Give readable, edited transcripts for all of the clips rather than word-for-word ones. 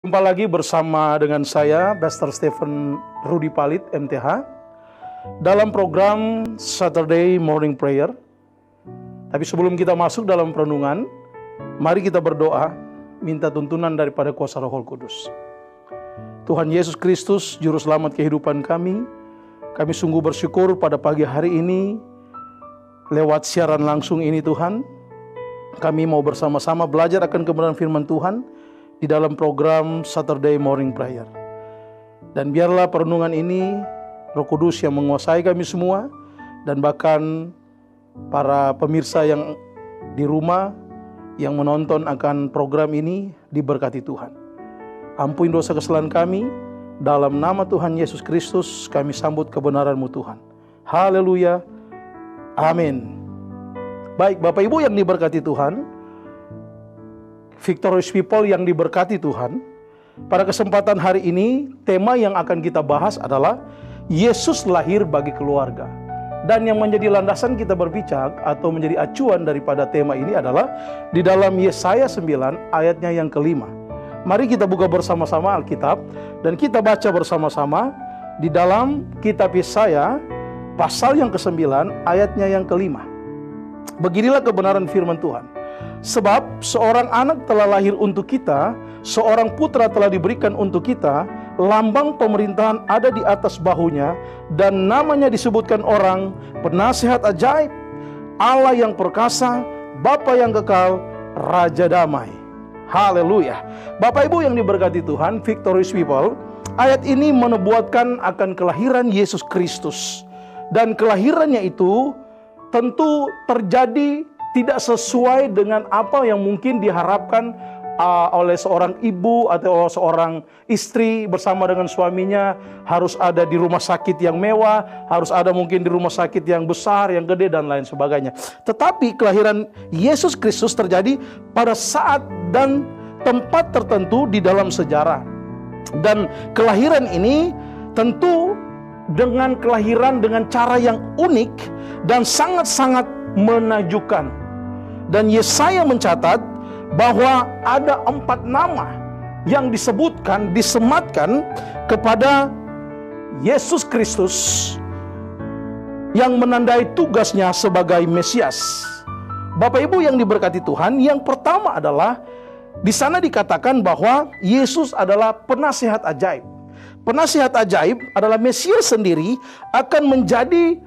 Jumpa lagi bersama dengan saya, Pastor Stephen Rudy Palit, MTH, dalam program Saturday Morning Prayer. Tapi sebelum kita masuk dalam perenungan, mari kita berdoa, minta tuntunan daripada kuasa Roh Kudus. Tuhan Yesus Kristus, Juru Selamat kehidupan kami sungguh bersyukur pada pagi hari ini, lewat siaran langsung ini Tuhan, kami mau bersama-sama belajar akan kebenaran firman Tuhan, di dalam program Saturday Morning Prayer. Dan biarlah perenungan ini Roh Kudus yang menguasai kami semua, dan bahkan para pemirsa yang di rumah yang menonton akan program ini diberkati Tuhan. Ampuni dosa kesalahan kami, dalam nama Tuhan Yesus Kristus kami sambut kebenaran-Mu Tuhan. Haleluya, amin. Baik Bapak Ibu yang diberkati Tuhan, Victorious People yang diberkati Tuhan, pada kesempatan hari ini tema yang akan kita bahas adalah Yesus lahir bagi keluarga. Dan yang menjadi landasan kita berbicara atau menjadi acuan daripada tema ini adalah di dalam Yesaya 9 ayatnya yang kelima. Mari kita buka bersama-sama Alkitab dan kita baca bersama-sama di dalam kitab Yesaya pasal yang ke-9 ayatnya yang kelima. Beginilah kebenaran firman Tuhan. Sebab seorang anak telah lahir untuk kita, seorang putra telah diberikan untuk kita, lambang pemerintahan ada di atas bahunya, dan namanya disebutkan orang Penasihat Ajaib, Allah yang perkasa, Bapa yang kekal, Raja Damai. Haleluya. Bapak Ibu yang diberkati Tuhan, Victorious People, ayat ini menubuatkan akan kelahiran Yesus Kristus. Dan kelahirannya itu tentu terjadi tidak sesuai dengan apa yang mungkin diharapkan oleh seorang ibu atau seorang istri bersama dengan suaminya. Harus ada di rumah sakit yang mewah, harus ada mungkin di rumah sakit yang besar, yang gede dan lain sebagainya. Tetapi kelahiran Yesus Kristus terjadi pada saat dan tempat tertentu di dalam sejarah. Dan kelahiran ini tentu dengan kelahiran dengan cara yang unik dan sangat-sangat menakjubkan. Dan Yesaya mencatat bahwa ada 4 nama yang disebutkan, disematkan kepada Yesus Kristus yang menandai tugasnya sebagai Mesias. Bapak Ibu yang diberkati Tuhan, yang pertama adalah di sana dikatakan bahwa Yesus adalah penasihat ajaib. Penasihat ajaib adalah Mesias sendiri akan menjadi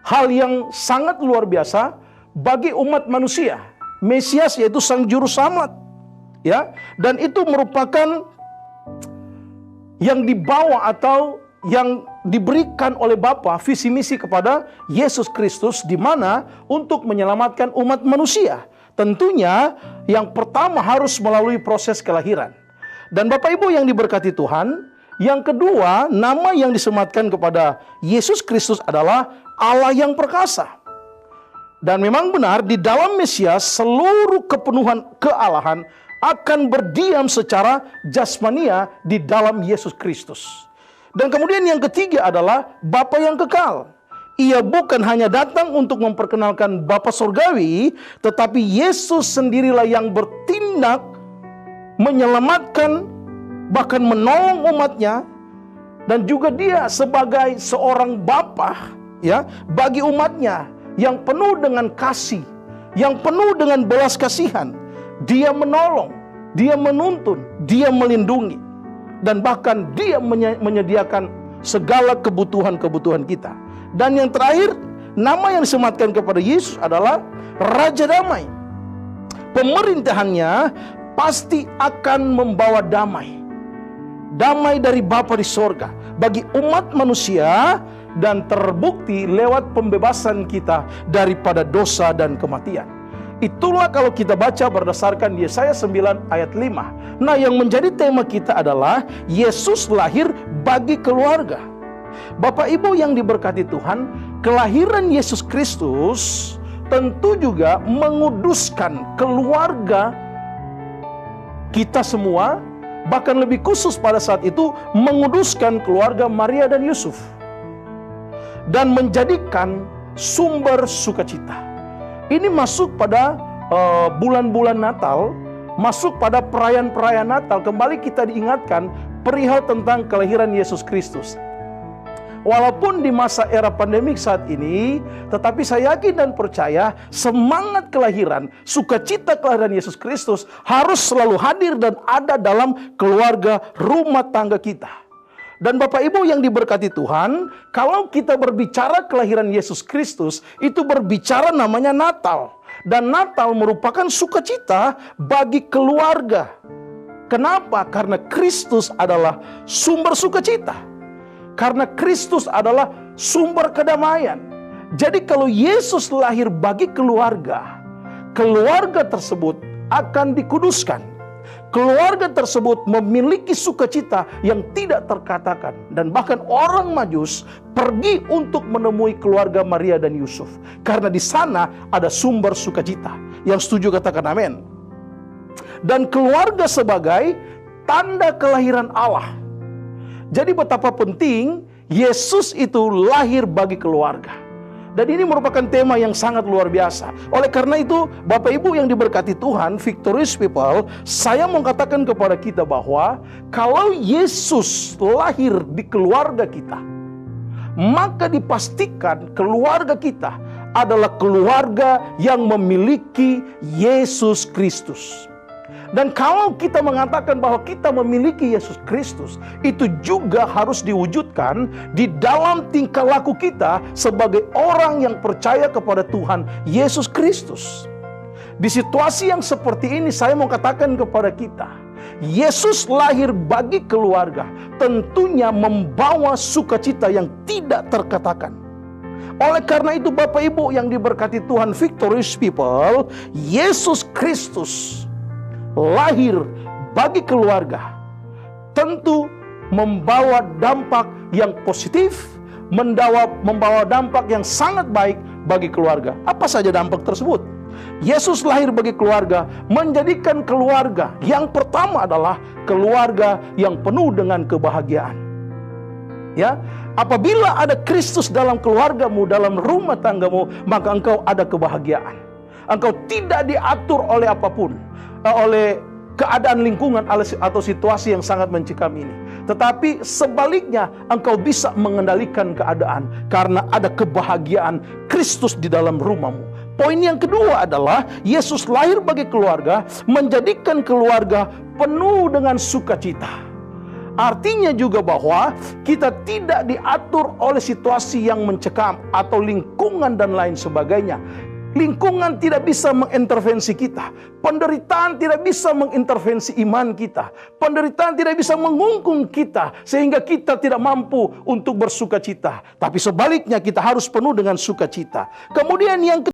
hal yang sangat luar biasa bagi umat manusia. Mesias yaitu Sang Juru Selamat, ya. Dan itu merupakan yang dibawa atau yang diberikan oleh Bapa, visi misi kepada Yesus Kristus, di mana untuk menyelamatkan umat manusia. Tentunya yang pertama harus melalui proses kelahiran. Dan Bapak Ibu yang diberkati Tuhan, yang kedua, nama yang disematkan kepada Yesus Kristus adalah Allah yang perkasa. Dan memang benar, di dalam Mesias seluruh kepenuhan kealahan akan berdiam secara jasmania di dalam Yesus Kristus. Dan kemudian yang ketiga adalah Bapa yang kekal. Ia bukan hanya datang untuk memperkenalkan Bapa surgawi, tetapi Yesus sendirilah yang bertindak menyelamatkan, bahkan menolong umatnya. Dan juga dia sebagai seorang Bapa, ya, bagi umatnya, yang penuh dengan kasih, yang penuh dengan belas kasihan. Dia menolong, dia menuntun, dia melindungi, dan bahkan dia menyediakan segala kebutuhan-kebutuhan kita. Dan yang terakhir, nama yang disematkan kepada Yesus adalah Raja Damai. Pemerintahannya pasti akan membawa damai. Damai dari Bapa di sorga bagi umat manusia, dan terbukti lewat pembebasan kita daripada dosa dan kematian. Itulah kalau kita baca berdasarkan Yesaya 9 ayat 5. Nah, yang menjadi tema kita adalah Yesus lahir bagi keluarga. Bapak Ibu yang diberkati Tuhan, kelahiran Yesus Kristus tentu juga menguduskan keluarga kita semua, bahkan lebih khusus pada saat itu menguduskan keluarga Maria dan Yusuf, dan menjadikan sumber sukacita. Ini masuk pada bulan-bulan Natal, masuk pada perayaan-perayaan Natal, kembali kita diingatkan perihal tentang kelahiran Yesus Kristus. Walaupun di masa era pandemik saat ini, tetapi saya yakin dan percaya semangat kelahiran, sukacita kelahiran Yesus Kristus harus selalu hadir dan ada dalam keluarga rumah tangga kita. Dan Bapak Ibu yang diberkati Tuhan, kalau kita berbicara kelahiran Yesus Kristus, itu berbicara namanya Natal. Dan Natal merupakan sukacita bagi keluarga. Kenapa? Karena Kristus adalah sumber sukacita. Karena Kristus adalah sumber kedamaian. Jadi kalau Yesus lahir bagi keluarga, keluarga tersebut akan dikuduskan. Keluarga tersebut memiliki sukacita yang tidak terkatakan. Dan bahkan orang Majus pergi untuk menemui keluarga Maria dan Yusuf. Karena di sana ada sumber sukacita. Yang setuju katakan amin. Dan keluarga sebagai tanda kelahiran Allah. Jadi betapa penting Yesus itu lahir bagi keluarga. Dan ini merupakan tema yang sangat luar biasa. Oleh karena itu, Bapak Ibu yang diberkati Tuhan, Victorious People, saya mau katakan kepada kita bahwa kalau Yesus lahir di keluarga kita, maka dipastikan keluarga kita adalah keluarga yang memiliki Yesus Kristus. Dan kalau kita mengatakan bahwa kita memiliki Yesus Kristus, itu juga harus diwujudkan di dalam tingkah laku kita sebagai orang yang percaya kepada Tuhan Yesus Kristus. Di situasi yang seperti ini saya mau katakan kepada kita, Yesus lahir bagi keluarga, tentunya membawa sukacita yang tidak terkatakan. Oleh karena itu Bapak Ibu yang diberkati Tuhan, Victorious People, Yesus Kristus lahir bagi keluarga tentu membawa dampak yang positif, membawa dampak yang sangat baik bagi keluarga. Apa saja dampak tersebut? Yesus lahir bagi keluarga, menjadikan keluarga yang pertama adalah keluarga yang penuh dengan kebahagiaan. Ya, apabila ada Kristus dalam keluargamu, dalam rumah tanggamu, maka engkau ada kebahagiaan. Engkau tidak diatur oleh apapun, oleh keadaan lingkungan atau situasi yang sangat mencekam ini. Tetapi sebaliknya, engkau bisa mengendalikan keadaan karena ada kebahagiaan Kristus di dalam rumahmu. Poin yang kedua adalah Yesus lahir bagi keluarga, menjadikan keluarga penuh dengan sukacita. Artinya juga bahwa kita tidak diatur oleh situasi yang mencekam atau lingkungan dan lain sebagainya. Lingkungan tidak bisa mengintervensi kita. Penderitaan tidak bisa mengintervensi iman kita. Penderitaan tidak bisa mengungkung kita sehingga kita tidak mampu untuk bersukacita. Tapi sebaliknya kita harus penuh dengan sukacita. Kemudian yang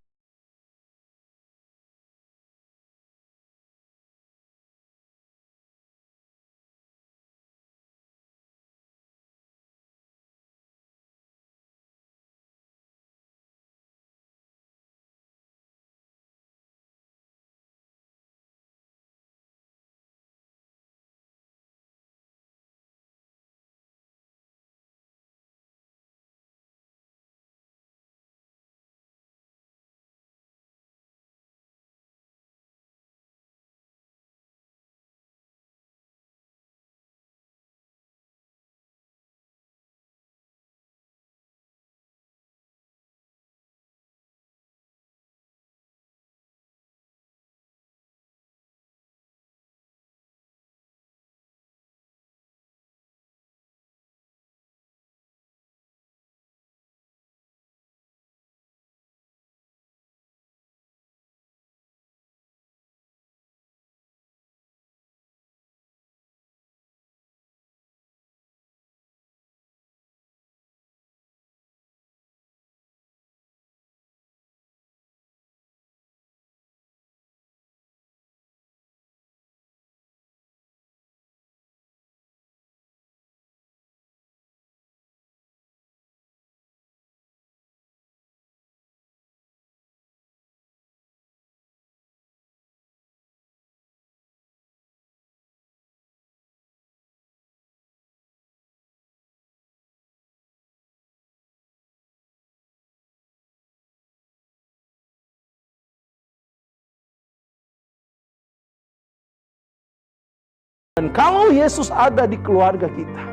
Dan kalau Yesus ada di keluarga kita,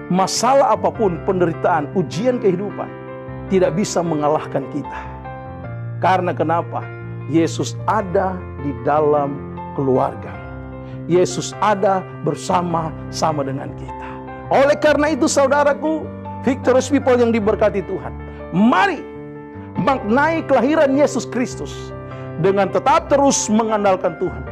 masalah apapun, penderitaan, ujian kehidupan tidak bisa mengalahkan kita. Karena kenapa? Yesus ada di dalam keluarga. Yesus ada bersama-sama dengan kita. Oleh karena itu saudaraku, Victorious People yang diberkati Tuhan, mari maknai kelahiran Yesus Kristus dengan tetap terus mengandalkan Tuhan,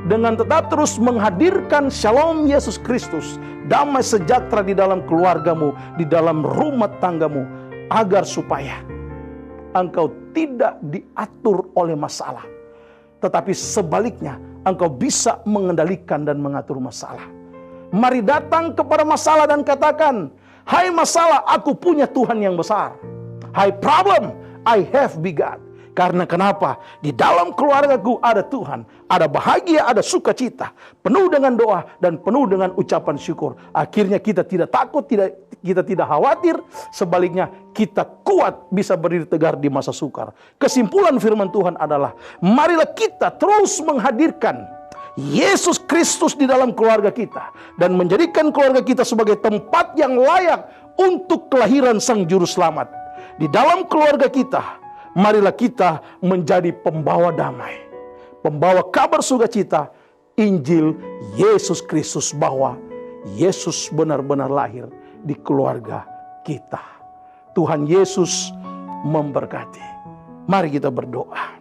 dengan tetap terus menghadirkan shalom Yesus Kristus, damai sejahtera di dalam keluargamu, di dalam rumah tanggamu, agar supaya engkau tidak diatur oleh masalah, tetapi sebaliknya engkau bisa mengendalikan dan mengatur masalah. Mari datang kepada masalah dan katakan, hai masalah, aku punya Tuhan yang besar. Hai problem, I have big God. Karena kenapa? Di dalam keluargaku ada Tuhan, ada bahagia, ada sukacita, penuh dengan doa dan penuh dengan ucapan syukur. Akhirnya kita tidak takut, kita tidak khawatir, sebaliknya kita kuat bisa berdiri tegar di masa sukar. Kesimpulan firman Tuhan adalah, marilah kita terus menghadirkan Yesus Kristus di dalam keluarga kita dan menjadikan keluarga kita sebagai tempat yang layak untuk kelahiran Sang Juru Selamat. Di dalam keluarga kita, marilah kita menjadi pembawa damai, pembawa kabar sukacita Injil Yesus Kristus, bahwa Yesus benar-benar lahir di keluarga kita. Tuhan Yesus memberkati. Mari kita berdoa.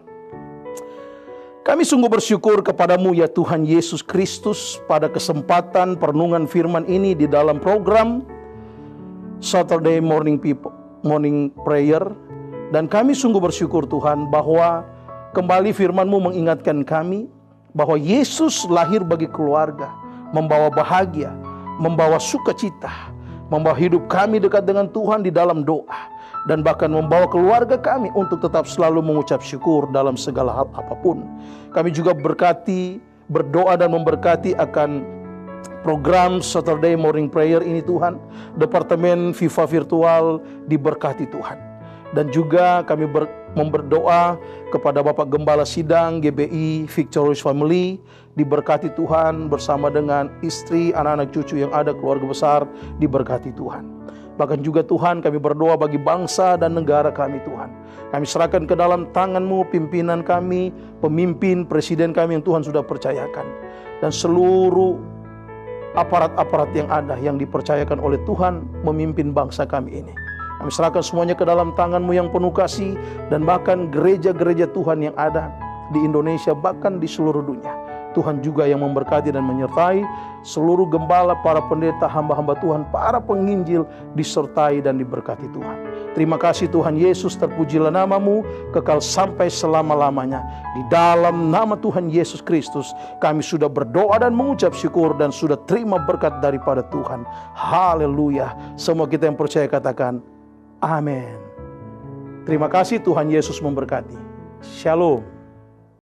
Kami sungguh bersyukur kepadamu ya Tuhan Yesus Kristus, pada kesempatan perenungan firman ini di dalam program Saturday Morning Prayer. Dan kami sungguh bersyukur Tuhan bahwa kembali firman-Mu mengingatkan kami bahwa Yesus lahir bagi keluarga, membawa bahagia, membawa sukacita, membawa hidup kami dekat dengan Tuhan di dalam doa, dan bahkan membawa keluarga kami untuk tetap selalu mengucap syukur dalam segala hal apapun. Kami juga berdoa dan memberkati akan program Saturday Morning Prayer ini Tuhan. Departemen Viva Virtual diberkati Tuhan. Dan juga kami berdoa kepada Bapak Gembala Sidang GBI Victorious Family, diberkati Tuhan bersama dengan istri, anak-anak cucu yang ada, keluarga besar, diberkati Tuhan. Bahkan juga Tuhan, kami berdoa bagi bangsa dan negara kami Tuhan. Kami serahkan ke dalam tangan-Mu pimpinan kami, pemimpin, presiden kami yang Tuhan sudah percayakan, dan seluruh aparat-aparat yang ada yang dipercayakan oleh Tuhan memimpin bangsa kami ini. Kami serahkan semuanya ke dalam tangan-Mu yang penuh kasih, dan bahkan gereja-gereja Tuhan yang ada di Indonesia, bahkan di seluruh dunia. Tuhan juga yang memberkati dan menyertai seluruh gembala, para pendeta, hamba-hamba Tuhan, para penginjil, disertai dan diberkati Tuhan. Terima kasih Tuhan Yesus, terpujilah nama-Mu kekal sampai selama-lamanya. Di dalam nama Tuhan Yesus Kristus kami sudah berdoa dan mengucap syukur, dan sudah terima berkat daripada Tuhan. Haleluya. Semua kita yang percaya katakan amin. Terima kasih, Tuhan Yesus memberkati. Shalom.